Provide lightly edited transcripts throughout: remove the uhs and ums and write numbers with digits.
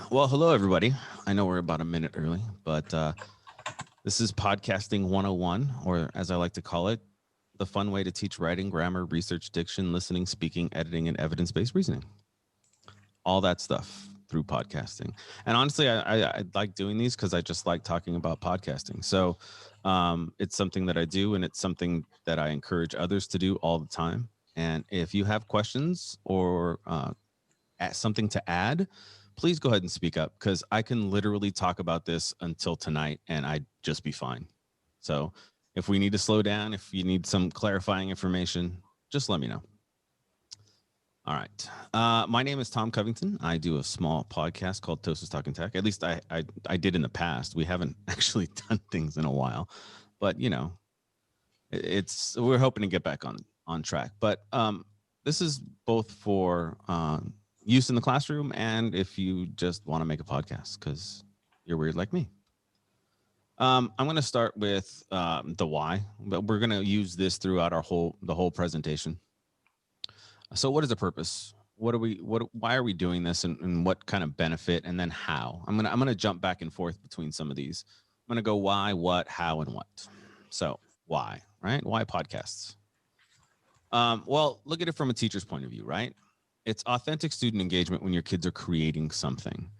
Well, hello, everybody. I know we're about a minute early, but this is Podcasting 101, or as I like to call it, the fun way to teach writing, grammar, research, diction, listening, speaking, editing, and evidence-based reasoning. All that stuff through podcasting. And honestly, I like doing these because I just like talking about podcasting. So it's something that I do, and it's something that I encourage others to do all the time. And if you have questions or something to add, please go ahead and speak up because I can literally talk about this until tonight and I'd just be fine. So if we need to slow down, if you need some clarifying information, just let me know. All right. My name is Tom Covington. I do a small podcast called PTosis Talking Tech. At least I did in the past. We haven't actually done things in a while, but you know, we're hoping to get back on track. But this is both for use in the classroom and if you just want to make a podcast because you're weird like me. I'm going to start with the why, but we're going to use this throughout the whole presentation. So what is the purpose? Why are we doing this and what kind of benefit and then how? I'm going to jump back and forth between some of these. I'm going to go why, what, how, and what. So why, right? Why podcasts? Well, look at it from a teacher's point of view, right? It's authentic student engagement when your kids are creating something.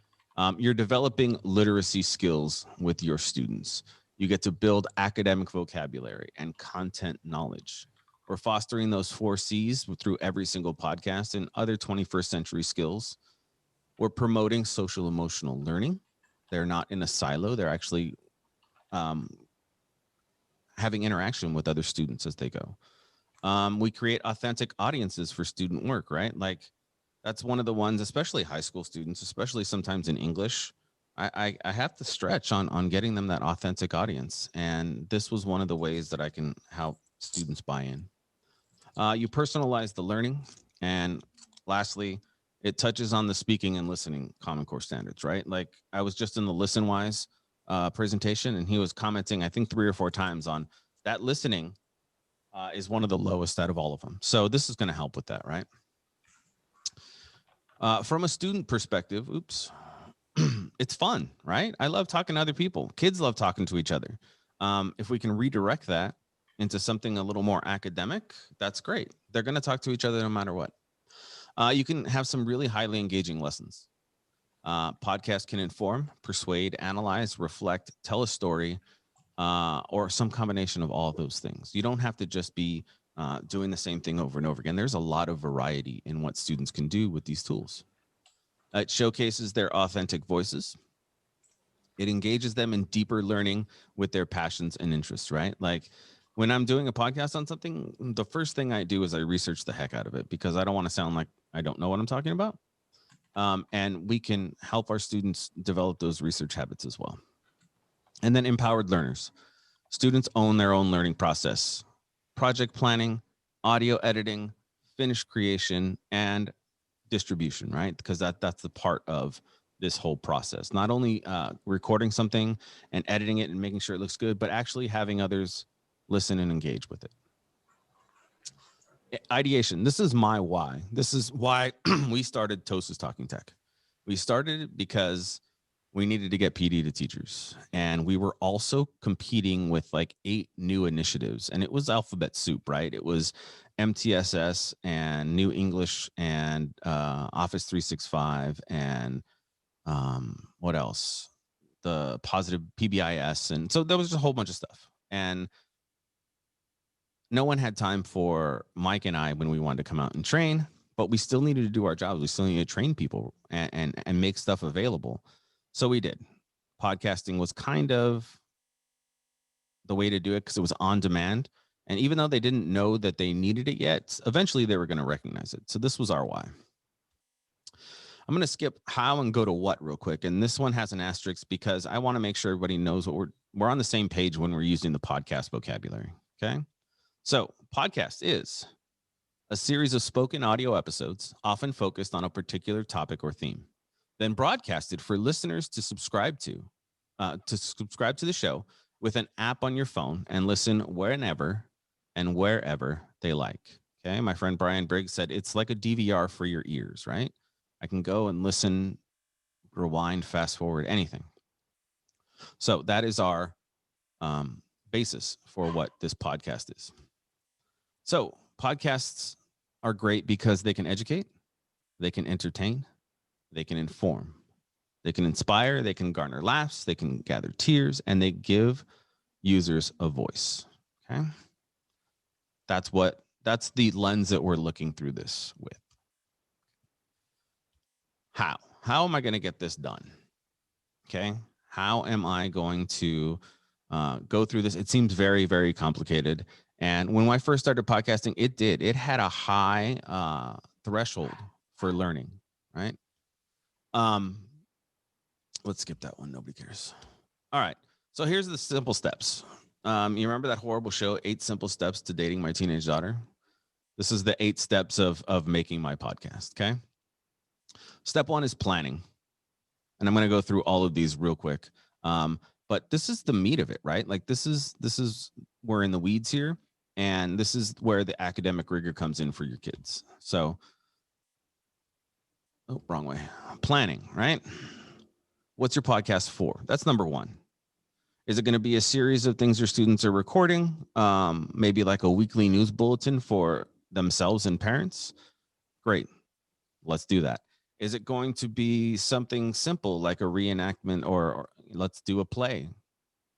You're developing literacy skills with your students. You get to build academic vocabulary and content knowledge. We're fostering those 4 C's through every single podcast and other 21st century skills. We're promoting social emotional learning. They're not in a silo. They're actually having interaction with other students as they go. We create authentic audiences for student work, right? Like that's one of the ones, especially high school students, especially sometimes in English. I have to stretch on getting them that authentic audience. And this was one of the ways that I can help students buy in. You personalize the learning. And lastly, it touches on the speaking and listening Common Core standards, right? Like I was just in the ListenWise presentation and he was commenting, I think 3 or 4 times on that listening is one of the lowest out of all of them. So this is going to help with that, right? From a student perspective, it's fun, right? I love talking to other people. Kids love talking to each other. If we can redirect that into something a little more academic, that's great. They're going to talk to each other no matter what. You can have some really highly engaging lessons. Podcasts can inform, persuade, analyze, reflect, tell a story, or some combination of all of those things. You don't have to just be doing the same thing over and over again. There's a lot of variety in what students can do with these tools. It showcases their authentic voices. It engages them in deeper learning with their passions and interests, right? Like when I'm doing a podcast on something, the first thing I do is I research the heck out of it because I don't want to sound like I don't know what I'm talking about. And we can help our students develop those research habits as well. And then empowered learners. Students own their own learning process, project planning, audio editing, finished creation, and distribution, right? Because that's the part of this whole process. Not only recording something and editing it and making sure it looks good, but actually having others listen and engage with it. Ideation. This is my why. This is why we started PTosis Talking Tech. We started it because we needed to get PD to teachers. And we were also competing with like 8 new initiatives. And it was alphabet soup, right? It was MTSS and New English and Office 365 and what else? The positive PBIS. And so there was just a whole bunch of stuff. And no one had time for Mike and I when we wanted to come out and train, but we still needed to do our jobs. We still needed to train people and make stuff available. So we did. Podcasting was kind of the way to do it because it was on demand. And even though they didn't know that they needed it yet, eventually they were going to recognize it. So this was our why. I'm going to skip how and go to what real quick. And this one has an asterisk because I want to make sure everybody knows what we're on the same page when we're using the podcast vocabulary. Okay. So podcast is a series of spoken audio episodes, often focused on a particular topic or theme, then broadcasted for listeners to subscribe to the show with an app on your phone and listen whenever and wherever they like. Okay. My friend Brian Briggs said it's like a DVR for your ears, right? I can go and listen rewind, fast forward, anything. So that is our basis for what this podcast is. So podcasts are great because they can educate, they can entertain, they can inform, they can inspire, they can garner laughs, they can gather tears, and they give users a voice. Okay. That's the lens that we're looking through this with. How am I going to get this done? Okay. How am I going to go through this? It seems very, very complicated. And when I first started podcasting, it had a high threshold for learning, right? Let's skip that one. Nobody cares. All right. So here's the simple steps. You remember that horrible show, 8 Simple Steps to Dating My Teenage Daughter? This is the 8 steps of making my podcast. Okay. Step 1 is planning. And I'm going to go through all of these real quick. But this is the meat of it, right? Like this is we're in the weeds here. And this is where the academic rigor comes in for your kids. So, oh, wrong way. Planning, right? What's your podcast for? That's number 1. Is it going to be a series of things your students are recording? Maybe like a weekly news bulletin for themselves and parents? Great. Let's do that. Is it going to be something simple like a reenactment or let's do a play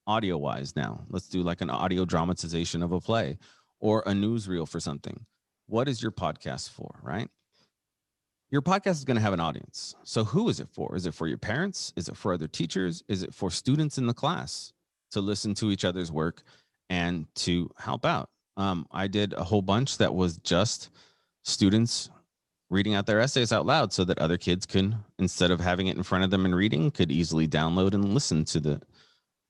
audio wise now? Let's do like an audio dramatization of a play or a newsreel for something. What is your podcast for, right? Your podcast is going to have an audience. So who is it for? Is it for your parents? Is it for other teachers? Is it for students in the class to listen to each other's work and to help out? I did a whole bunch that was just students reading out their essays out loud so that other kids can, instead of having it in front of them and reading, could easily download and listen to the.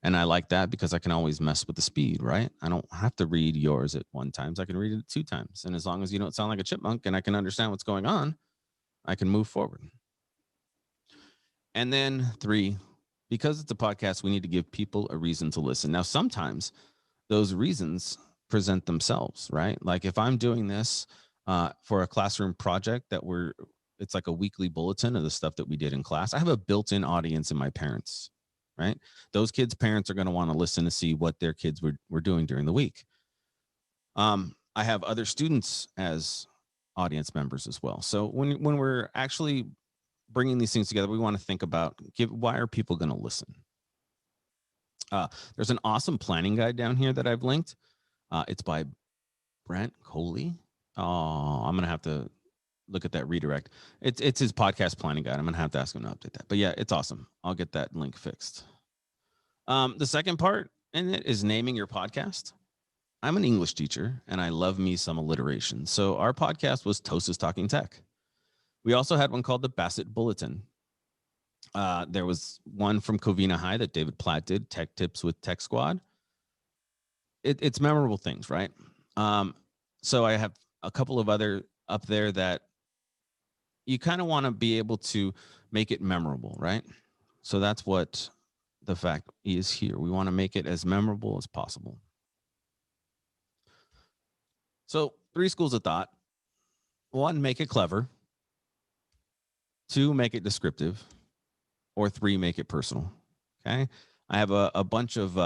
And I like that because I can always mess with the speed, right? I don't have to read yours at 1 time. I can read it 2 times. And as long as you don't sound like a chipmunk and I can understand what's going on, I can move forward. And then 3, because it's a podcast, we need to give people a reason to listen. Now, sometimes those reasons present themselves, right? Like if I'm doing this for a classroom project it's like a weekly bulletin of the stuff that we did in class. I have a built-in audience in my parents, right? Those kids' parents are going to want to listen to see what their kids were doing during the week. I have other students as audience members as well. So when we're actually bringing these things together, we want to think about why are people going to listen? There's an awesome planning guide down here that I've linked. It's by Brent Coley. Oh, I'm going to have to look at that redirect. It's his podcast planning guide. I'm going to have to ask him to update that. But yeah, it's awesome. I'll get that link fixed. The second part in it is naming your podcast. I'm an English teacher and I love me some alliteration. So our podcast was PTosis Talking Tech. We also had one called the Bassett Bulletin. There was one from Covina High that David Platt did, Tech Tips with Tech Squad. It's memorable things, right? So I have a couple of other up there that you kind of want to be able to make it memorable, right? So that's what the fact is here. We want to make it as memorable as possible. So 3 schools of thought. 1, make it clever. 2, make it descriptive. Or 3, make it personal. Okay. I have a bunch of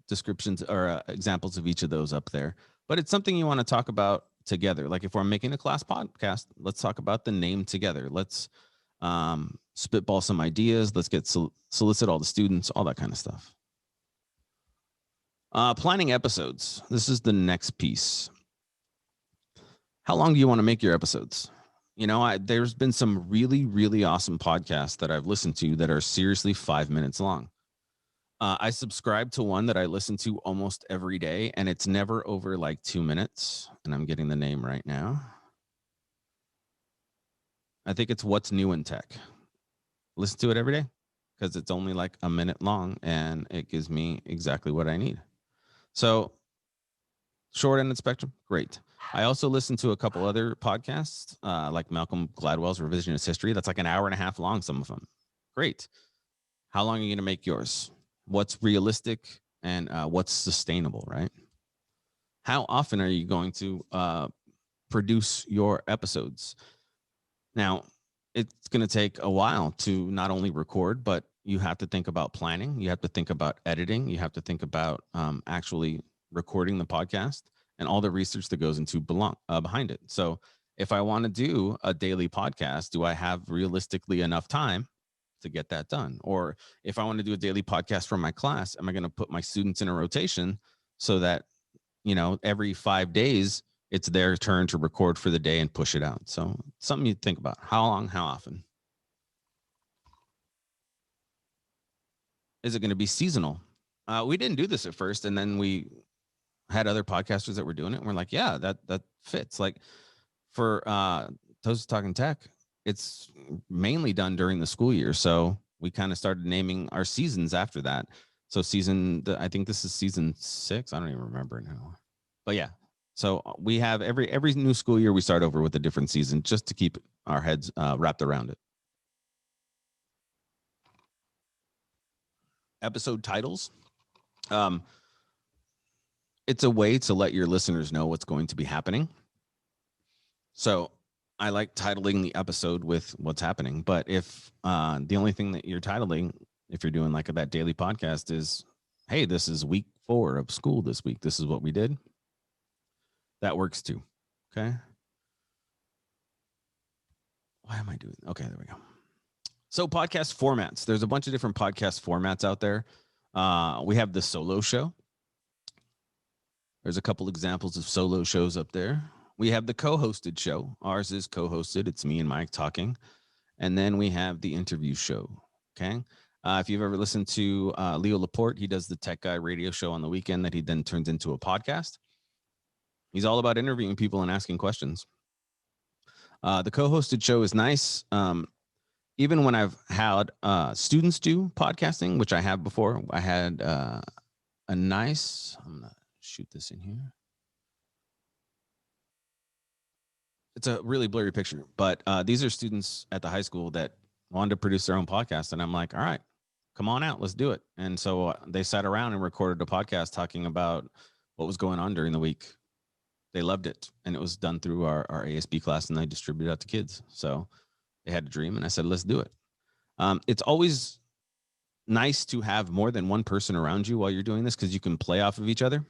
descriptions or examples of each of those up there, but it's something you want to talk about together. Like if we're making a class podcast, let's talk about the name together. Let's spitball some ideas. Let's get solicit all the students, all that kind of stuff. Planning episodes. This is the next piece. How long do you want to make your episodes? You know, there's been some really, really awesome podcasts that I've listened to that are seriously 5 minutes long. I subscribe to one that I listen to almost every day, and it's never over like 2 minutes. And I'm getting the name right now. I think it's What's New in Tech. Listen to it every day because it's only like a minute long and it gives me exactly what I need. So short end of the spectrum, great. I also listen to a couple other podcasts like Malcolm Gladwell's Revisionist History. That's like an hour and a half long, some of them. Great. How long are you going to make yours? What's realistic and what's sustainable, right? How often are you going to produce your episodes? Now, it's going to take a while to not only record, but you have to think about planning. You have to think about editing. You have to think about actually recording the podcast and all the research that goes into behind it. So if I want to do a daily podcast, do I have realistically enough time to get that done? Or if I want to do a daily podcast from my class, am I going to put my students in a rotation so that, every 5 days, it's their turn to record for the day and push it out? So something you think about. How long, how often? Is it going to be seasonal? We didn't do this at first, and then we had other podcasters that were doing it, and we're like, yeah, that fits. Like for PTosis Talking Tech, it's mainly done during the school year, so we kind of started naming our seasons after that. So I think this is season 6. I don't even remember now, but yeah. So we have every new school year we start over with a different season just to keep our heads wrapped around it. Episode titles. It's a way to let your listeners know what's going to be happening. So I like titling the episode with what's happening. But if the only thing that you're titling, if you're doing like that daily podcast, is, hey, this is week 4 of school this week, this is what we did, that works too. Okay. Why am I doing? Okay, there we go. So podcast formats. There's a bunch of different podcast formats out there. We have the solo show. There's a couple examples of solo shows up there. We have the co-hosted show. Ours is co-hosted. It's me and Mike talking. And then we have the interview show. Okay. If you've ever listened to Leo Laporte, he does the Tech Guy radio show on the weekend that he then turns into a podcast. He's all about interviewing people and asking questions. The co-hosted show is nice. Even when I've had students do podcasting, which I have before, I had a nice, I'm going to shoot this in here. It's a really blurry picture, but these are students at the high school that wanted to produce their own podcast. And I'm like, all right, come on out, let's do it. And so they sat around and recorded a podcast talking about what was going on during the week. They loved it. And it was done through our ASB class, and they distributed out to kids. So they had a dream, and I said, let's do it. It's always nice to have more than one person around you while you're doing this, because you can play off of each other.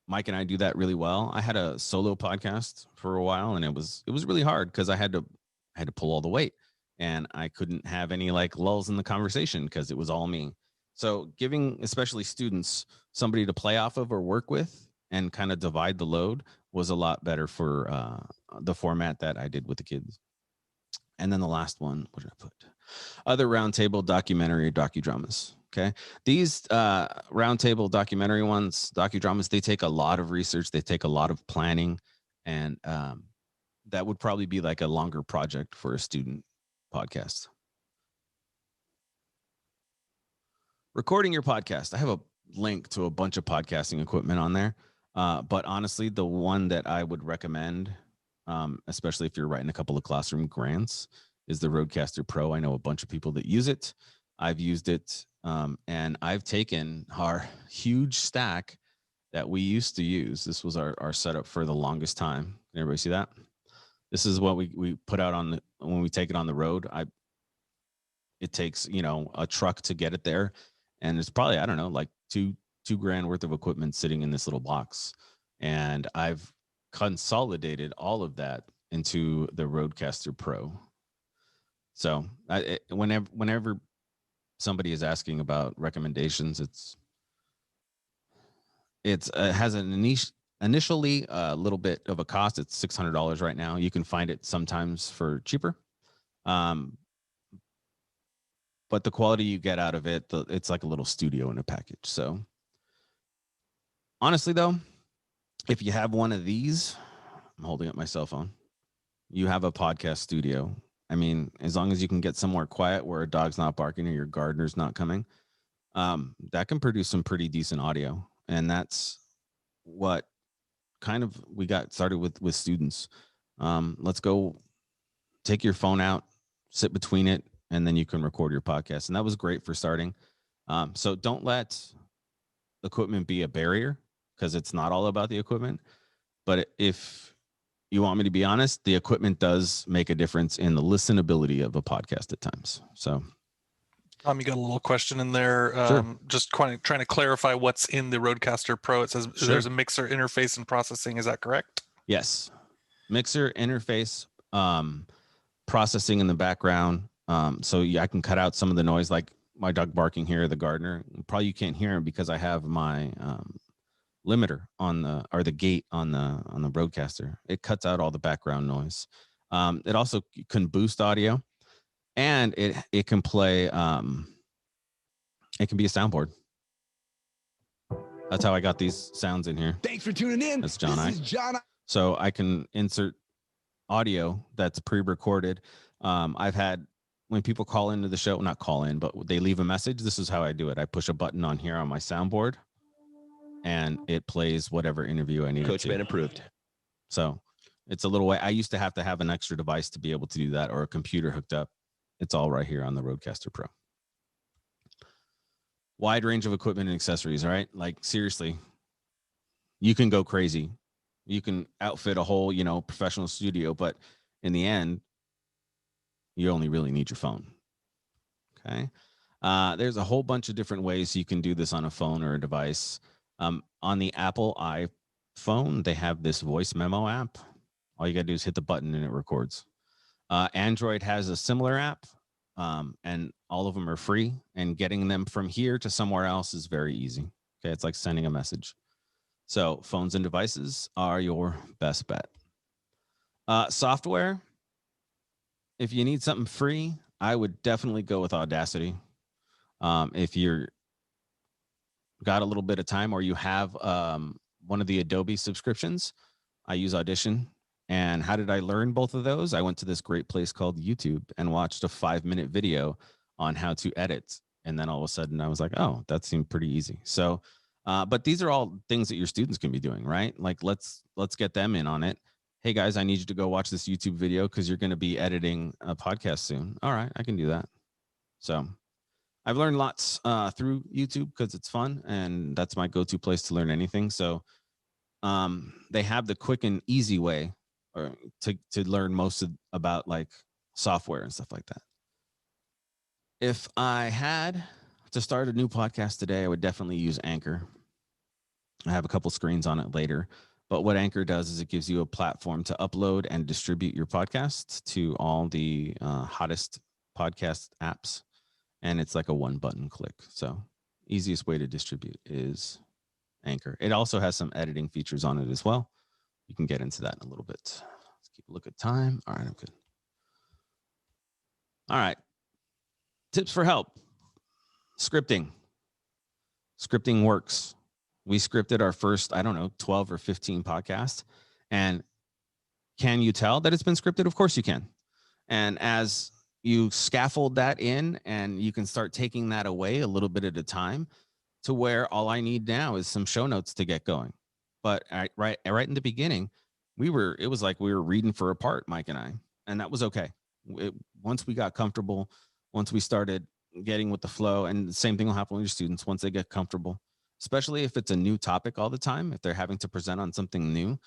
Mike and I do that really well. I had a solo podcast for a while, and it was really hard because I had to pull all the weight, and I couldn't have any like lulls in the conversation because it was all me. So giving especially students somebody to play off of or work with and kind of divide the load was a lot better for the format that I did with the kids. And then the last one, what did I put? Other roundtable documentary docudramas. Okay. These roundtable documentary ones, docudramas, they take a lot of research. They take a lot of planning. And that would probably be like a longer project for a student podcast. Recording your podcast. I have a link to a bunch of podcasting equipment on there. But honestly, the one that I would recommend, especially if you're writing a couple of classroom grants, is the Rodecaster Pro. I know a bunch of people that use it. I've used it, and I've taken our huge stack that we used to use. This was our setup for the longest time. Can everybody see that? This is what we put out on when we take it on the road. It takes, a truck to get it there, and it's probably, I don't know, like $2 grand worth of equipment sitting in this little box. And I've consolidated all of that into the Rodecaster Pro. So whenever somebody is asking about recommendations, it has an initially a little bit of a cost. It's $600 right now. You can find it sometimes for cheaper. But the quality you get out of it, it's like a little studio in a package. So honestly, though, if you have one of these, I'm holding up my cell phone, you have a podcast studio. I mean, as long as you can get somewhere quiet where a dog's not barking or your gardener's not coming, that can produce some pretty decent audio. And that's what kind of we got started with students. Let's go take your phone out, sit between it, and then you can record your podcast. And that was great for starting. So don't let equipment be a barrier, because it's not all about the equipment. But if you want me to be honest, the equipment does make a difference in the listenability of a podcast at times. So, you got a little question in there. Sure. Just trying to clarify what's in the Rodecaster Pro. It says Sure. there's a mixer interface and processing. Is that correct? Yes. Mixer interface, processing in the background. So yeah, I can cut out some of the noise, like my dog barking here, the gardener. Probably you can't hear him because I have my limiter on the gate on the Rodecaster. It cuts out all the background noise. It also can boost audio, and it can play. It can be a soundboard. That's how I got these sounds in here. Thanks for tuning in. That's John. This is John. So I can insert audio that's pre-recorded. I've had, when people call into the show, not call in, but they leave a message. This is how I do it. I push a button on here on my soundboard, and it plays whatever interview I need. Coach Man approved. So it's a little way. I used to have an extra device to be able to do that, or a computer hooked up. It's all right here on the Rodecaster Pro. Wide range of equipment and accessories, right? Like seriously, you can go crazy. You can outfit a whole, professional studio, but in the end, you only really need your phone. Okay. There's a whole bunch of different ways you can do this on a phone or a device. On the Apple iPhone, they have this voice memo app. All you got to do is hit the button and it records. Android has a similar app, and all of them are free, and getting them from here to somewhere else is very easy. Okay. It's like sending a message. So phones and devices are your best bet. Software, if you need something free, I would definitely go with Audacity. If you're got a little bit of time, or you have one of the Adobe subscriptions, I use Audition. And how did I learn both of those? I went to this great place called YouTube and watched a 5-minute video on how to edit. And then all of a sudden I was like, oh, that seemed pretty easy. So, but these are all things that your students can be doing, right? Like let's get them in on it. Hey guys, I need you to go watch this YouTube video because you're going to be editing a podcast soon. All right, I can do that. So I've learned lots through YouTube because it's fun, and that's my go-to place to learn anything. So they have the quick and easy way or to learn most about like software and stuff like that. If I had to start a new podcast today, I would definitely use Anchor. I have a couple screens on it later, but what Anchor does is it gives you a platform to upload and distribute your podcast to all the hottest podcast apps. And it's like a 1-button click. So easiest way to distribute is Anchor. It also has some editing features on it as well. You can get into that in a little bit. Let's keep a look at time. All right, I'm good. All right. Tips for help. Scripting. Scripting works. We scripted our first, 12 or 15 podcasts. And can you tell that it's been scripted? Of course you can. And as you scaffold that in, and you can start taking that away a little bit at a time, to where all I need now is some show notes to get going. But right in the beginning, it was like we were reading for a part, Mike and I, and that was okay. Once we got comfortable, once we started getting with the flow, and the same thing will happen with your students once they get comfortable, especially if it's a new topic all the time, if they're having to present on something new,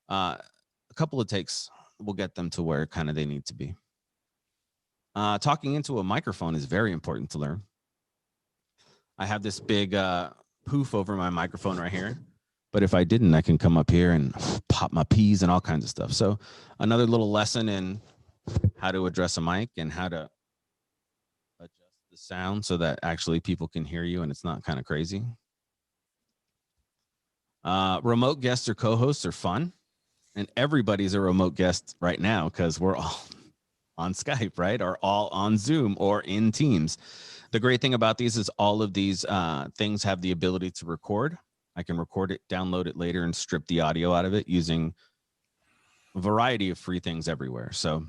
a couple of takes will get them to where kind of they need to be. Talking into a microphone is very important to learn. I have this big poof over my microphone right here, but if I didn't, I can come up here and pop my P's and all kinds of stuff. So another little lesson in how to address a mic and how to adjust the sound so that actually people can hear you and it's not kind of crazy. Remote guests or co-hosts are fun, and everybody's a remote guest right now because we're all on Skype, right? Or all on Zoom or in Teams. The great thing about these is all of these things have the ability to record. I can record it, download it later, and strip the audio out of it using a variety of free things everywhere. So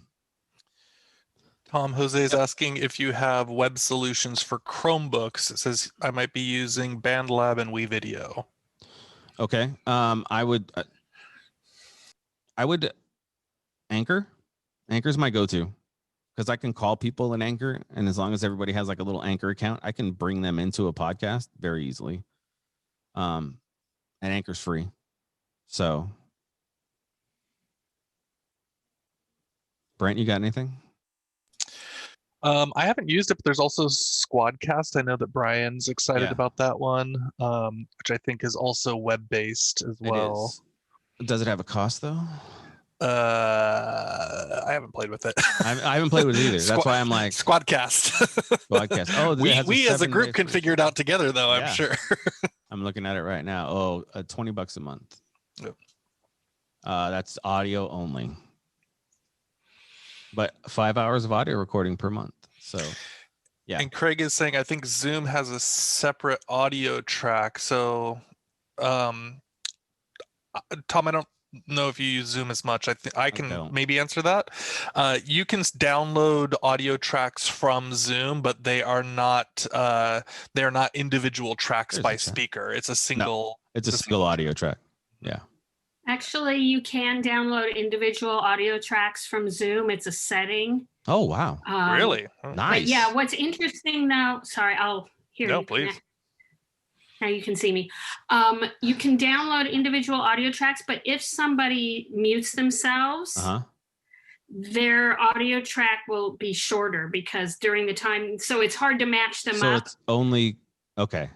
Tom, Jose is asking if you have web solutions for Chromebooks. It says I might be using BandLab and WeVideo. Okay. I would Anchor. Anchor's my go-to because I can call people in Anchor, and as long as everybody has like a little Anchor account, I can bring them into a podcast very easily. And Anchor's free. So Brent, you got anything? I haven't used it, but there's also Squadcast. I know that Brian's excited Yeah. about that one, which I think is also web-based as It well. is. Does it have a cost though? I haven't played with it. I haven't played with it either. That's why I'm like Squadcast. Squadcast. Oh, we as a group can figure it out together, though. Yeah. I'm sure. I'm looking at it right now. Oh, $20 a month. Yep. That's audio only, but 5 hours of audio recording per month. So, yeah. And Craig is saying, I think Zoom has a separate audio track. So, Tom, I don't know if you use Zoom as much. I think I can maybe answer that. You can download audio tracks from Zoom, but they are not individual tracks by speaker. It's a single. No, it's a single audio track. Yeah. Actually, you can download individual audio tracks from Zoom. It's a setting. Oh, wow. Really? Nice. But yeah, what's interesting though, sorry, I'll hear no, you. Please. Now you can see me. You can download individual audio tracks, but if somebody mutes themselves, their audio track will be shorter because during the time, so it's hard to match them up. So it's only, okay.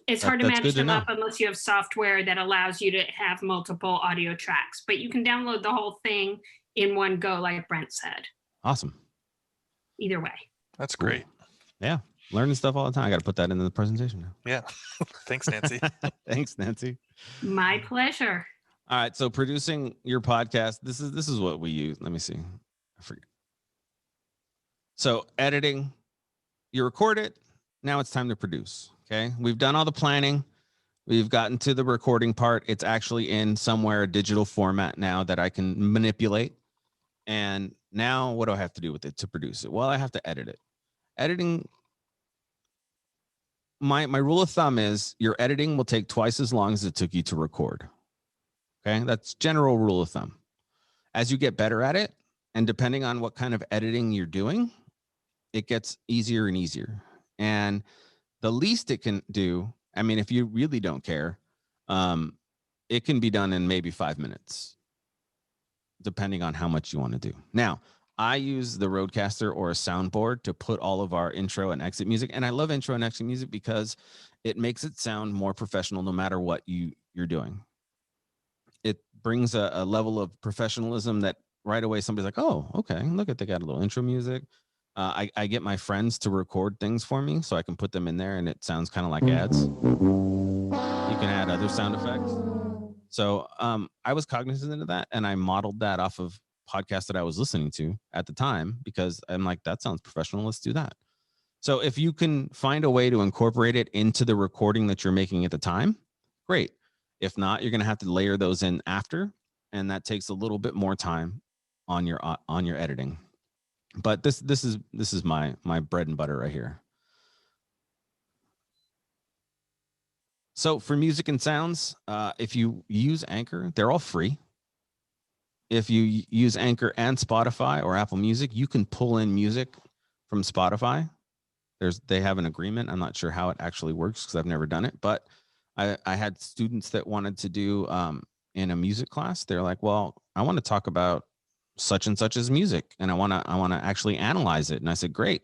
It's hard to match them up unless you have software that allows you to have multiple audio tracks, but you can download the whole thing in one go, like Brent said. Awesome. Either way. That's great. Yeah. Learning stuff all the time. I got to put that into the presentation now. Yeah. Thanks, Nancy. Thanks, Nancy. My pleasure. All right. So producing your podcast, this is what we use. Let me see. I forget. So editing, you record it. Now it's time to produce. Okay. We've done all the planning. We've gotten to the recording part. It's actually in somewhere a digital format now that I can manipulate. And now what do I have to do with it to produce it? Well, I have to edit it. Editing. My rule of thumb is your editing will take twice as long as it took you to record. Okay. That's general rule of thumb. As you get better at it, and depending on what kind of editing you're doing, it gets easier and easier. And the least it can do, I mean, if you really don't care, it can be done in maybe 5 minutes, depending on how much you want to do. Now, I use the Rodecaster or a soundboard to put all of our intro and exit music. And I love intro and exit music because it makes it sound more professional no matter what you're doing. It brings a level of professionalism that right away somebody's like, oh, okay, look at, they got a little intro music. I get my friends to record things for me so I can put them in there and it sounds kind of like ads. You can add other sound effects. So I was cognizant of that and I modeled that off of podcasts that I was listening to at the time because I'm like, that sounds professional. Let's do that. So if you can find a way to incorporate it into the recording that you're making at the time, great. If not, you're going to have to layer those in after, and that takes a little bit more time on your editing. But this is my bread and butter right here. So for music and sounds, if you use Anchor, they're all free. If you use Anchor and Spotify or Apple Music, you can pull in music from Spotify. They have an agreement. I'm not sure how it actually works because I've never done it, but I had students that wanted to do in a music class. They're like, well, I want to talk about such and such as music, and I want to actually analyze it. And I said, great.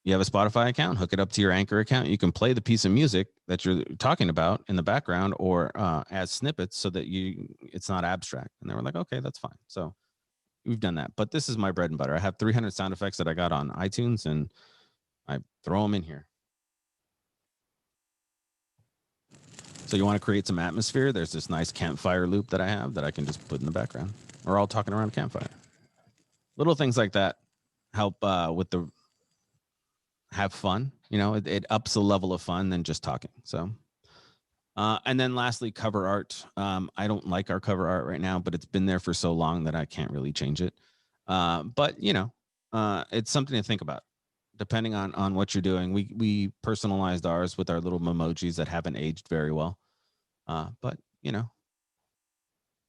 You have a Spotify account, hook it up to your Anchor account. You can play the piece of music that you're talking about in the background or as snippets so that it's not abstract. And they were like, okay, that's fine. So we've done that. But this is my bread and butter. I have 300 sound effects that I got on iTunes and I throw them in here. So you want to create some atmosphere? There's this nice campfire loop that I have that I can just put in the background. We're all talking around a campfire. Little things like that help with the have fun. You know, it ups the level of fun than just talking. So, and then lastly, cover art. I don't like our cover art right now, but it's been there for so long that I can't really change it. But you know, it's something to think about. Depending on what you're doing, we personalized ours with our little emojis that haven't aged very well. But you know,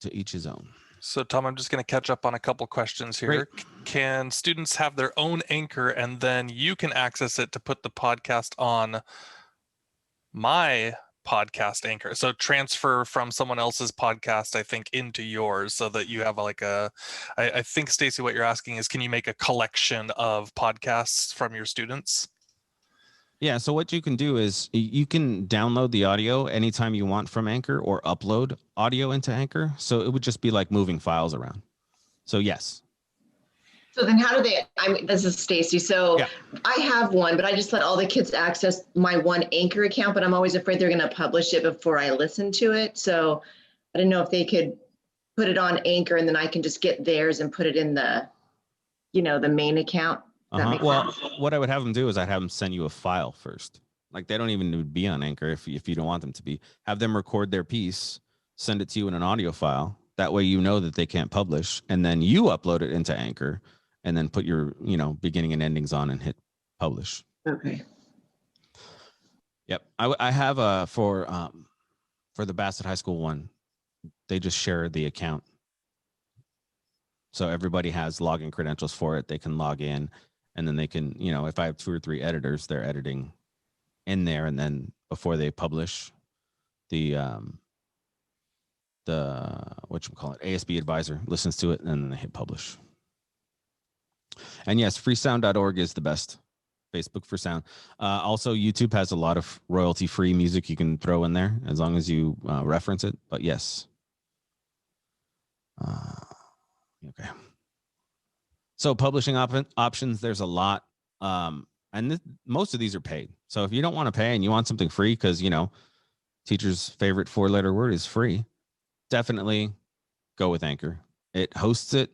to each his own. So Tom, I'm just going to catch up on a couple questions here. Great. Can students have their own Anchor and then you can access it to put the podcast on my podcast anchor. So transfer from someone else's podcast, I think, into yours so that you have like I think, Stacy, what you're asking is, can you make a collection of podcasts from your students? Yeah. So what you can do is you can download the audio anytime you want from Anchor or upload audio into Anchor. So it would just be like moving files around. So yes. So then how do they, this is Stacy. So yeah. I have one, but I just let all the kids access my one Anchor account, but I'm always afraid they're going to publish it before I listen to it. So I didn't know if they could put it on Anchor and then I can just get theirs and put it in the, the main account. Well, what I would have them do is I'd have them send you a file first. Like they don't even need to be on Anchor if you don't want them to be. Have them record their piece, send it to you in an audio file. That way you know that they can't publish, and then you upload it into Anchor and then put your, beginning and endings on and hit publish. Okay. Yep. I have for the Bassett High School one, they just share the account. So everybody has login credentials for it. They can log in, and then they can, if I have 2 or 3 editors, they're editing in there. And then before they publish, the ASB advisor listens to it, and then they hit publish. And yes, freesound.org is the best Facebook for sound. Also, YouTube has a lot of royalty-free music you can throw in there as long as you reference it. But yes. Okay. So publishing options, there's a lot. And most of these are paid. So if you don't want to pay and you want something free, because, teacher's favorite 4-letter word is free, definitely go with Anchor. It hosts it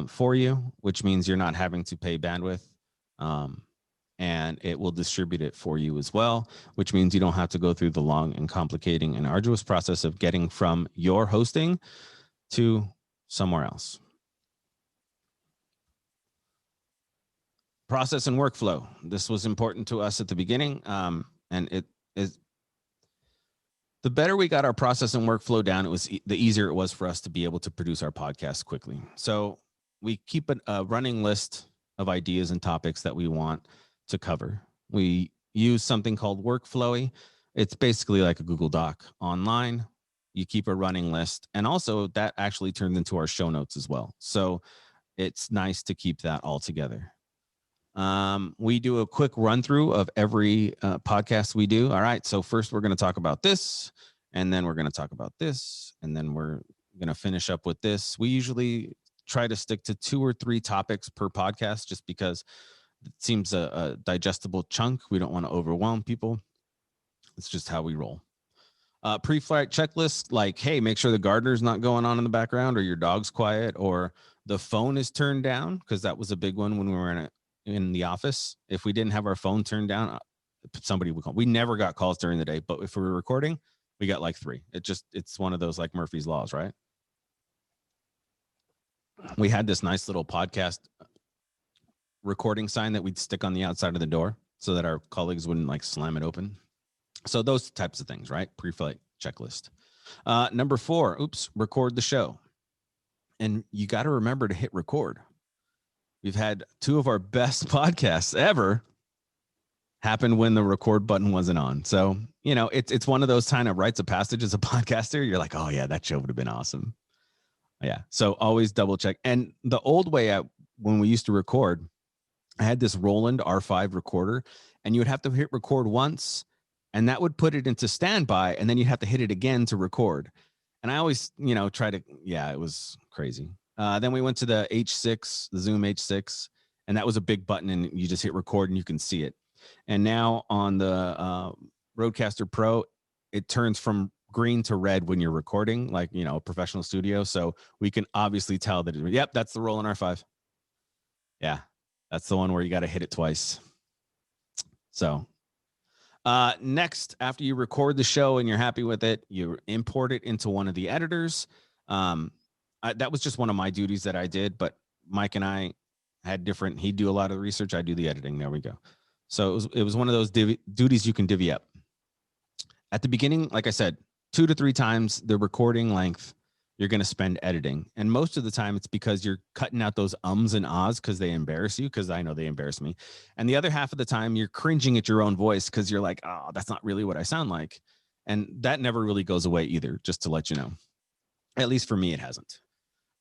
for you, which means you're not having to pay bandwidth. And it will distribute it for you as well, which means you don't have to go through the long and complicating and arduous process of getting from your hosting to somewhere else. Process and workflow. This was important to us at the beginning. And it is, the better we got our process and workflow down, the easier it was for us to be able to produce our podcast quickly. So we keep a running list of ideas and topics that we want to cover. We use something called Workflowy. It's basically like a Google Doc online. You keep a running list, and also that actually turns into our show notes as well. So it's nice to keep that all together. We do a quick run through of every podcast we do. All right. So first we're going to talk about this, and then we're going to talk about this, and then we're going to finish up with this. We usually try to stick to 2 or 3 topics per podcast, just because it seems a digestible chunk. We don't want to overwhelm people. It's just how we roll. Pre-flight checklist, like, hey, make sure the gardener's not going on in the background, or your dog's quiet, or the phone is turned down, because that was a big one when we were in the office. If we didn't have our phone turned down, somebody would call. We never got calls during the day, but if we were recording, we got like 3. It's one of those like Murphy's Laws, right? We had this nice little podcast recording sign that we'd stick on the outside of the door so that our colleagues wouldn't like slam it open. So those types of things, right? Pre-flight checklist. Number 4, record the show. And you got to remember to hit record. We've had 2 of our best podcasts ever happen when the record button wasn't on. So, it's one of those kind of rites of passage as a podcaster. You're like, oh yeah, that show would have been awesome. Yeah. So always double check. And the old way when we used to record, I had this Roland R5 recorder, and you would have to hit record once, and that would put it into standby, and then you have to hit it again to record. And I always, it was crazy. Then we went to the H6, the Zoom H6, and that was a big button, and you just hit record and you can see it. And now on the Rodecaster Pro, it turns from green to red when you're recording, like, a professional studio. So we can obviously tell that, yep, that's the Roland R5. Yeah, that's the one where you got to hit it twice. So next, after you record the show and you're happy with it, you import it into one of the editors. That was just one of my duties that I did, but Mike and I had different, he'd do a lot of the research, I do the editing. There we go. So it was one of those duties you can divvy up. At the beginning, like I said, 2 to 3 times the recording length you're going to spend editing. And most of the time it's because you're cutting out those ums and ahs because they embarrass you, because I know they embarrass me. And the other half of the time you're cringing at your own voice because you're like, oh, that's not really what I sound like. And that never really goes away either, just to let you know. At least for me, it hasn't.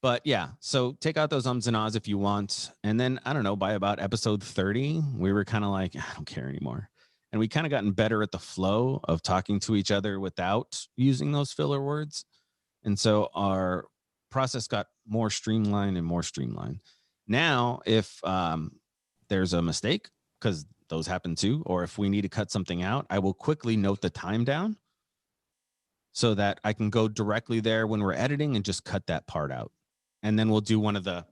But yeah, so take out those ums and ahs if you want. And then, I don't know, by about episode 30, we were kind of like, I don't care anymore. And we kind of gotten better at the flow of talking to each other without using those filler words. And so our process got more streamlined and more streamlined. Now, if there's a mistake, because those happen too, or if we need to cut something out, I will quickly note the time down so that I can go directly there when we're editing and just cut that part out. And then we'll do one of the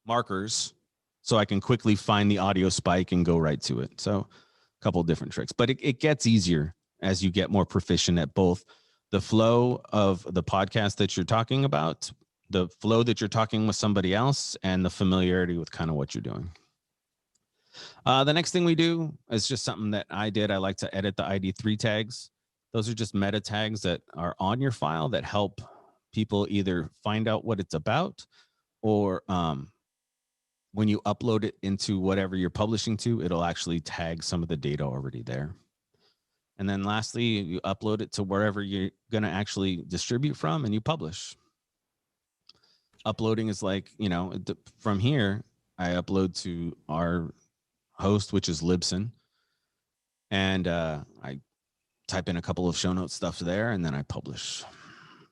markers so I can quickly find the audio spike and go right to it. So a couple of different tricks, but it gets easier as you get more proficient at both the flow of the podcast that you're talking about, the flow that you're talking with somebody else, and the familiarity with kind of what you're doing. The next thing we do is just something that I did. I like to edit the ID3 tags. Those are just meta tags that are on your file that help people either find out what it's about, or when you upload it into whatever you're publishing to, it'll actually tag some of the data already there. And then lastly, you upload it to wherever you're going to actually distribute from, and you publish. Uploading is like, you know, from here, I upload to our host, which is Libsyn. And I type in a couple of show notes stuff there, and then I publish.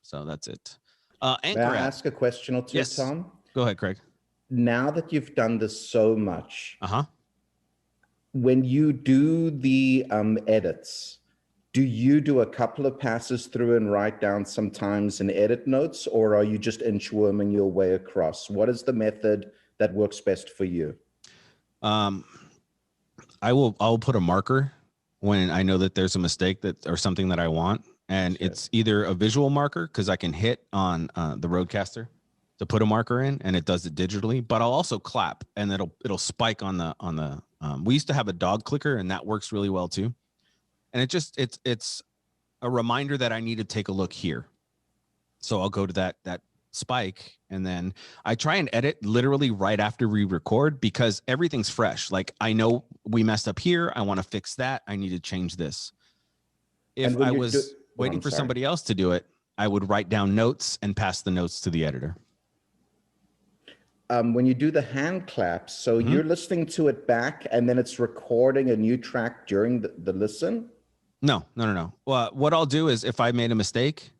So that's it. Anchor May I app. ask a question or two, Yes. Tom? Go ahead, Craig. Now that you've done this so much, Uh-huh. when you do the edits, do you do a couple of passes through and write down sometimes in edit notes, or are you just inchworming your way across? What is the method that works best for you? I'll put a marker when I know that there's a mistake that or something that I want. And Sure. It's either a visual marker, because I can hit on the Rodecaster to put a marker in, and it does it digitally, but I'll also clap, and it'll spike on the we used to have a dog clicker, and that works really well too. And it's a reminder that I need to take a look here. So I'll go to that spike, and then I try and edit literally right after we record, because everything's fresh. Like, I know we messed up here. I want to fix that. I need to change this. If I was waiting for somebody else to do it, I would write down notes and pass the notes to the editor. When you do the hand claps, so you're listening to it back, and then it's recording a new track during the listen? No. Well, what I'll do is, if I made a mistake,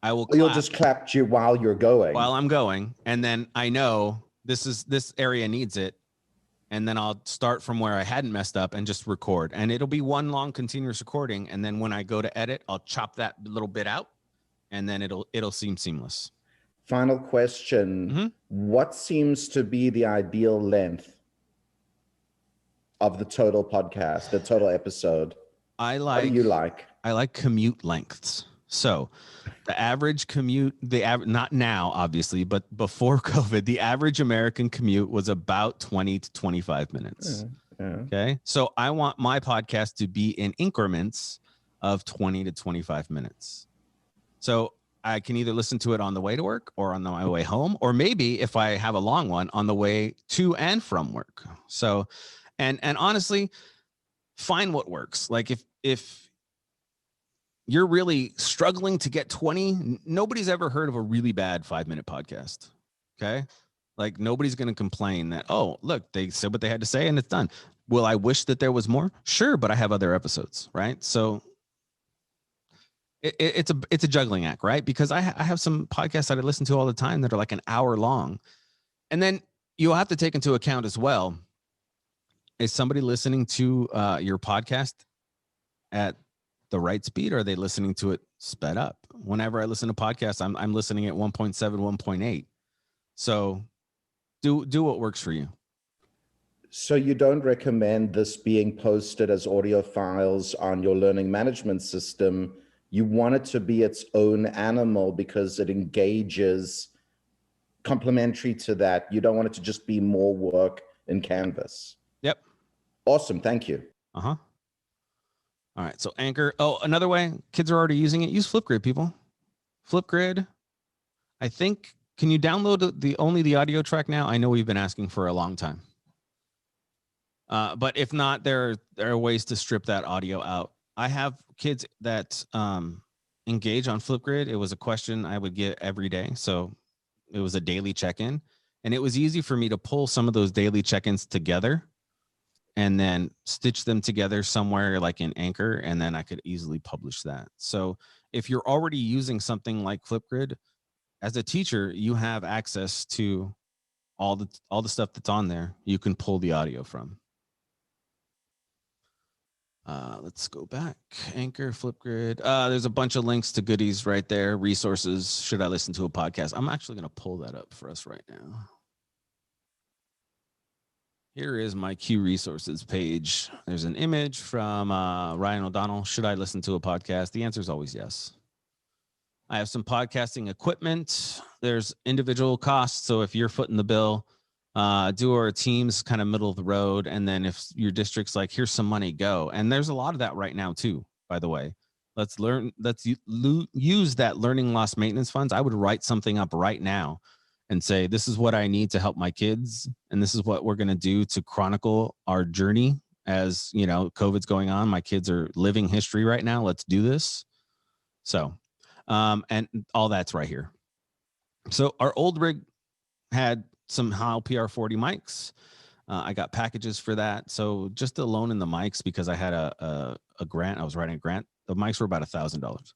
I will clap. You'll just clap you while you're going. While I'm going, and then I know this area needs it, and then I'll start from where I hadn't messed up and just record, and it'll be one long continuous recording. And then when I go to edit, I'll chop that little bit out, and then it'll seem seamless. Final question. What seems to be the ideal length of the total podcast, the total episode? What do you like? I like commute lengths. So the average commute, not now, obviously, but before COVID, the average American commute was about 20 to 25 minutes. Okay. So I want my podcast to be in increments of 20 to 25 minutes. So I can either listen to it on the way to work or on my way home, or maybe if I have a long one, on the way to and from work. So, and honestly, find what works. Like if you're really struggling to get 20, nobody's ever heard of a really bad 5-minute podcast. Okay. Like, nobody's going to complain that, oh, look, they said what they had to say and it's done. Will I wish that there was more? Sure. But I have other episodes. Right. So it's a juggling act, right? Because I have some podcasts that I listen to all the time that are like an hour long. And then you'll have to take into account as well, is somebody listening to your podcast at the right speed, or are they listening to it sped up? Whenever I listen to podcasts, I'm listening at 1.7, 1.8. So do what works for you. So you don't recommend this being posted as audio files on your learning management system. You want it to be its own animal because it engages complementary to that. You don't want it to just be more work in Canvas. Yep. Awesome. Thank you. All right. So Anchor. Oh, another way kids are already using it. Use Flipgrid, people. Flipgrid. I think, can you download only the audio track now? I know we've been asking for a long time. But if not, there are ways to strip that audio out I have kids that engage on Flipgrid. It was a question I would get every day. So it was a daily check-in. And it was easy for me to pull some of those daily check-ins together and then stitch them together somewhere like in Anchor, and then I could easily publish that. So if you're already using something like Flipgrid, as a teacher, you have access to all the stuff that's on there. You can pull the audio from. Let's go back. Anchor, Flipgrid. There's a bunch of links to goodies right there. Resources. Should I listen to a podcast? I'm actually going to pull that up for us right now. Here is my Cue resources page. There's an image from Ryan O'Donnell. Should I listen to a podcast? The answer is always yes. I have some podcasting equipment. There's individual costs. So if you're footing the bill, do our teams kind of middle of the road. And then if your district's like, here's some money, go. And there's a lot of that right now too, by the way. Let's use that learning loss maintenance funds. I would write something up right now and say, this is what I need to help my kids. And this is what we're going to do to chronicle our journey as, you know, COVID's going on. My kids are living history right now. Let's do this. So, and all that's right here. So our old rig had some Heil PR40 mics. I got packages for that. So just the loan in the mics, because I had a grant, I was writing a grant. The mics were about $1,000.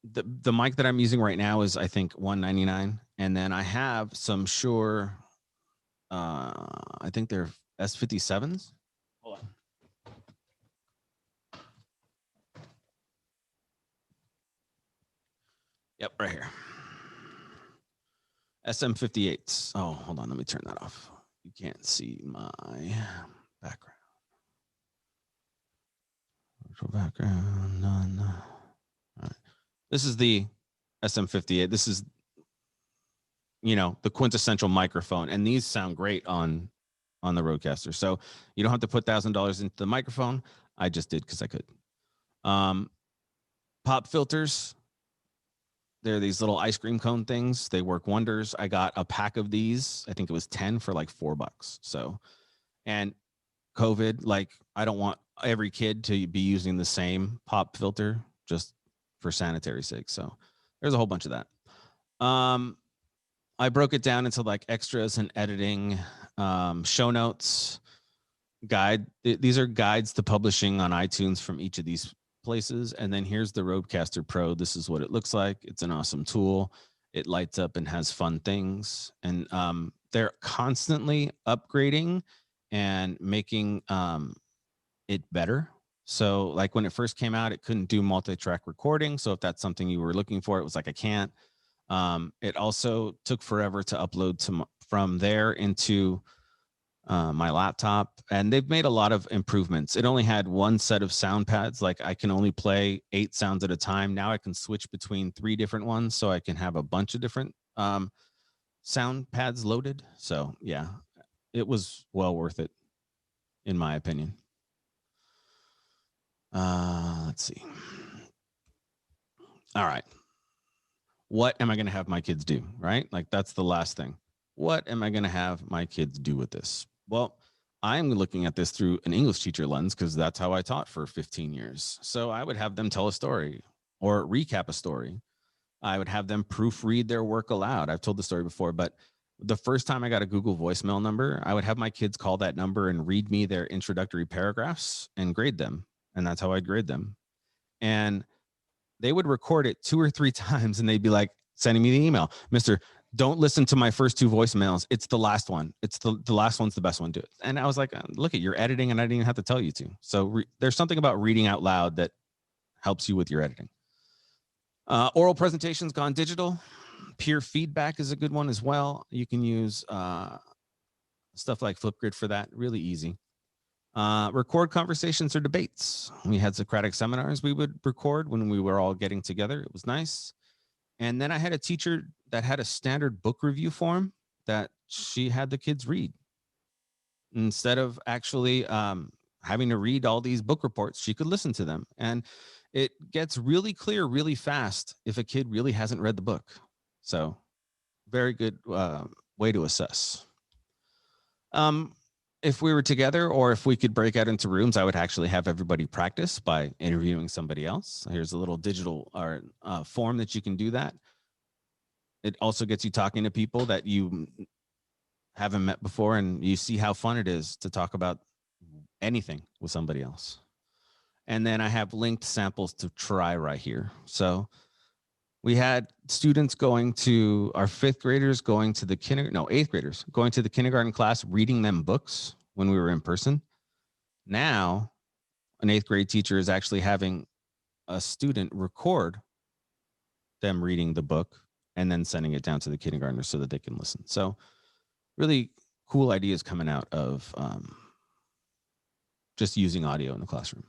The mic that I'm using right now is, I think, $199. And then I have some Shure, I think they're S57s. Hold on. Yep, right here. SM58s. Oh, hold on. Let me turn that off. You can't see my background. Virtual background, none. All right. This is the SM58. This is, you know, the quintessential microphone. And these sound great on the Rodecaster. So you don't have to put $1,000 into the microphone. I just did because I could. Pop filters. They're these little ice cream cone things. They work wonders. I got a pack of these. I think it was 10 for like $4. So, and COVID, like, I don't want every kid to be using the same pop filter just for sanitary sake. So there's a whole bunch of that. I broke it down into like extras and editing, show notes, guide. These are guides to publishing on iTunes from each of these places. And then here's the Rodecaster Pro. This is what it looks like. It's an awesome tool. It lights up and has fun things. And they're constantly upgrading and making it better. So like when it first came out, it couldn't do multi-track recording. So if that's something you were looking for, it was like, I can't. It also took forever to upload from there into my laptop, and they've made a lot of improvements. It only had one set of sound pads. Like I can only play 8 sounds at a time. Now I can switch between 3 different ones, so I can have a bunch of different sound pads loaded. So yeah, it was well worth it, in my opinion. Let's see. All right. What am I going to have my kids do? Right? Like that's the last thing. What am I going to have my kids do with this? Well, I'm looking at this through an English teacher lens because that's how I taught for 15 years. So I would have them tell a story or recap a story. I would have them proofread their work aloud. I've told the story before, but the first time I got a Google voicemail number, I would have my kids call that number and read me their introductory paragraphs and grade them. And that's how I'd grade them. And they would record it 2 or 3 times and they'd be like sending me the email, Mr. Don't listen to my first 2 voicemails. It's the last one. It's the last one's the best one. Do it. And I was like, look at, you're editing and I didn't even have to tell you to. So there's something about reading out loud that helps you with your editing. Oral presentations gone digital. Peer feedback is a good one as well. You can use stuff like Flipgrid for that. Really easy. Record conversations or debates. We had Socratic seminars we would record when we were all getting together. It was nice. And then I had a teacher that had a standard book review form that she had the kids read. Instead of actually having to read all these book reports, she could listen to them. And it gets really clear really fast if a kid really hasn't read the book. So very good way to assess. if we were together, or if we could break out into rooms, I would actually have everybody practice by interviewing somebody else. Here's a little digital or form that you can do that. It also gets you talking to people that you haven't met before, and you see how fun it is to talk about anything with somebody else. And then I have linked samples to try right here. So we had students going to our 5th graders going to the 8th graders going to the kindergarten class, reading them books when we were in person. Now, an 8th grade teacher is actually having a student record them reading the book and then sending it down to the kindergartners so that they can listen. So really cool ideas coming out of just using audio in the classroom.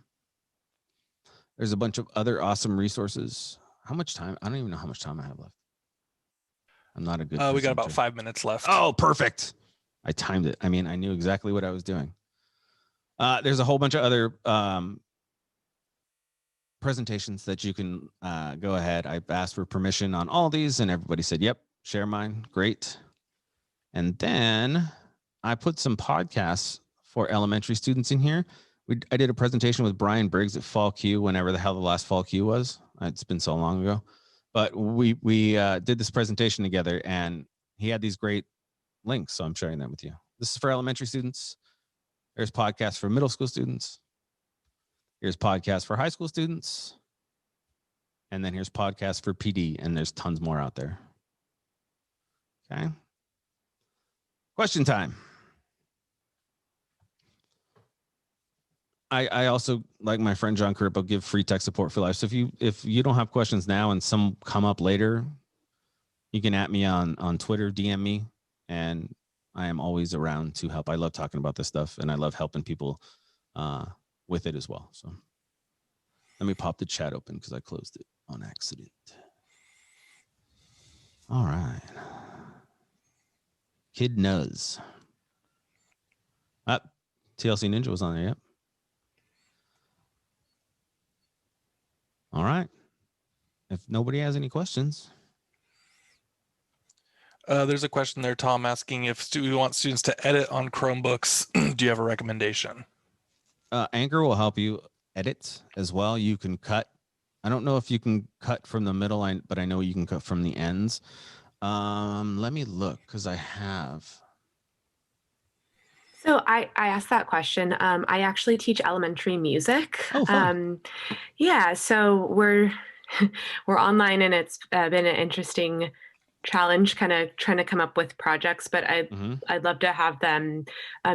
There's a bunch of other awesome resources. How much time? I don't even know how much time I have left. I'm not a good we got about 5 minutes left. Oh, perfect. I timed it. I mean, I knew exactly what I was doing. There's a whole bunch of other presentations that you can go ahead. I asked for permission on all these, and everybody said, yep, share mine. Great. And then I put some podcasts for elementary students in here. I did a presentation with Brian Briggs at Fall Cue, whenever the hell the last Fall Cue was. It's been so long ago. But we did this presentation together, and he had these great links, so I'm sharing them with you. This is for elementary students. There's podcasts for middle school students. Here's podcasts for high school students. And then here's podcasts for PD, and there's tons more out there. Okay. Question time. I also, like my friend John Carippo, give free tech support for life. So if you don't have questions now and some come up later, you can at me on Twitter, DM me, and I am always around to help. I love talking about this stuff, and I love helping people with it as well. So let me pop the chat open because I closed it on accident. All right. Kid Nuz. TLC Ninja was on there, yep. All right. If nobody has any questions. There's a question there, Tom, asking if we want students to edit on Chromebooks. Do you have a recommendation? Anchor will help you edit as well. You can cut. I don't know if you can cut from the middle, but I know you can cut from the ends. Let me look because I have. So I asked that question. I actually teach elementary music. Oh, fun. Yeah, so we're online, and it's been an interesting challenge, kind of trying to come up with projects. But I'd love to have them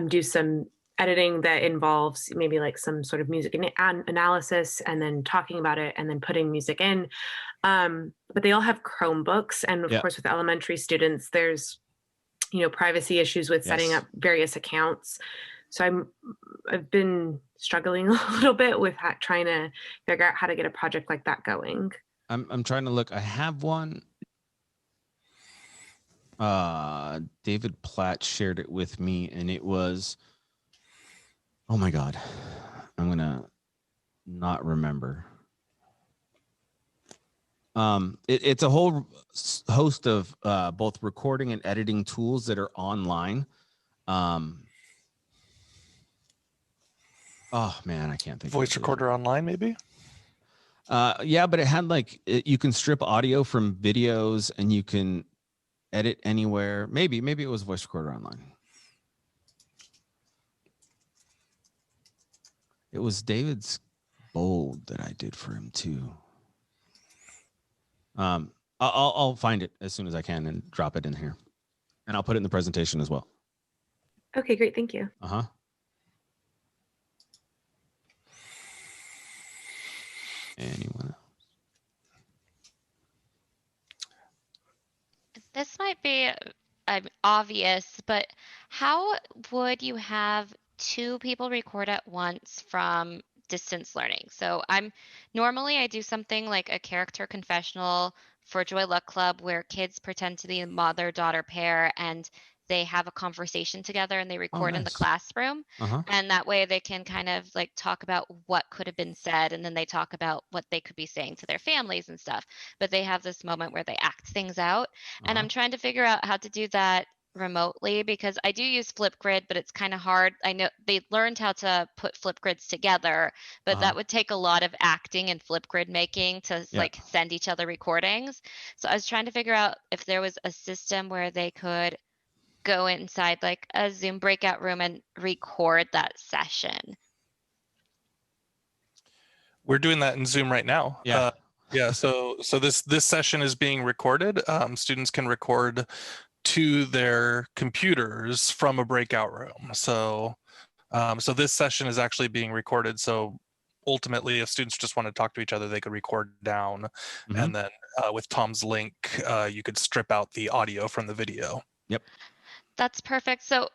do some editing that involves maybe like some sort of music analysis, and then talking about it, and then putting music in. But they all have Chromebooks, and of course, with elementary students, there's privacy issues with setting up various accounts. So I've been struggling a little bit with trying to figure out how to get a project like that going. I'm trying to look. I have one. David Platt shared it with me, and it was, oh my God, I'm gonna not remember. It's a whole host of both recording and editing tools that are online. Oh man, I can't think. Voice recorder online, maybe. Yeah, but it had you can strip audio from videos, and you can edit anywhere. Maybe it was voice recorder online. It was David's Bold that I did for him too. I'll find it as soon as I can and drop it in here, and I'll put it in the presentation as well. Okay, great. Thank you. Anyone else? This might be obvious, but how would you have 2 people record at once from distance learning? So I do something like a character confessional for Joy Luck Club, where kids pretend to be a mother-daughter pair, and they have a conversation together, and they record in the classroom. And that way they can kind of talk about what could have been said, and then they talk about what they could be saying to their families and stuff. But they have this moment where they act things out. And I'm trying to figure out how to do that remotely, because I do use Flipgrid, but it's kind of hard. I know they learned how to put Flipgrids together, but that would take a lot of acting and Flipgrid making to like send each other recordings. So I was trying to figure out if there was a system where they could go inside like a Zoom breakout room and record that session. We're doing that in Zoom right now. Yeah. Yeah. So this session is being recorded. Students can record to their computers from a breakout room. So this session is actually being recorded. So ultimately, if students just want to talk to each other, they could record down, and then with Tom's link, you could strip out the audio from the video. Yep. That's perfect. So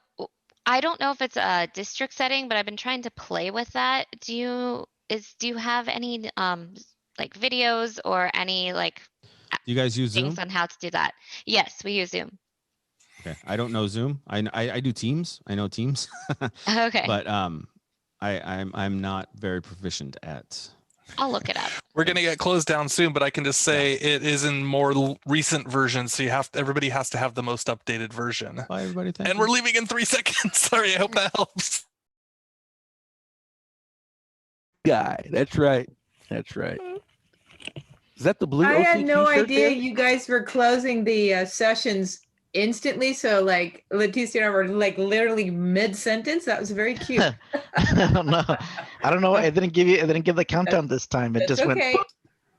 I don't know if it's a district setting, but I've been trying to play with that. Do you have any like videos or any like do you guys use things Zoom on how to do that? Yes, we use Zoom. Okay, I don't know Zoom. I do Teams. I know Teams. Okay, but I'm not very proficient at. I'll look it up. We're gonna get closed down soon, but I can just say it is in more recent versions, so everybody has to have the most updated version. Bye, everybody. Thank and you. We're leaving in 3 seconds. Sorry, I hope that helps. Guy, that's right. That's right. Is that the blue? I had OC no t-shirt idea there? you guys were closing the sessions instantly. So like Leticia and I were like literally mid-sentence. That was very cute. I don't know. It didn't give the countdown this time. It just okay. went.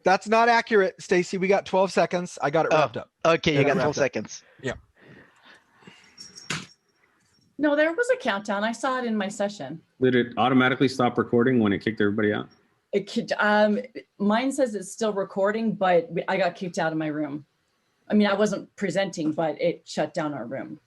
That's not accurate, Stacy. We got 12 seconds. I got it wrapped up. Okay, you got 12 seconds. Yeah. No, there was a countdown. I saw it in my session. Did it automatically stop recording when it kicked everybody out? It could, mine says it's still recording, but I got kicked out of my room. I mean, I wasn't presenting, but it shut down our room.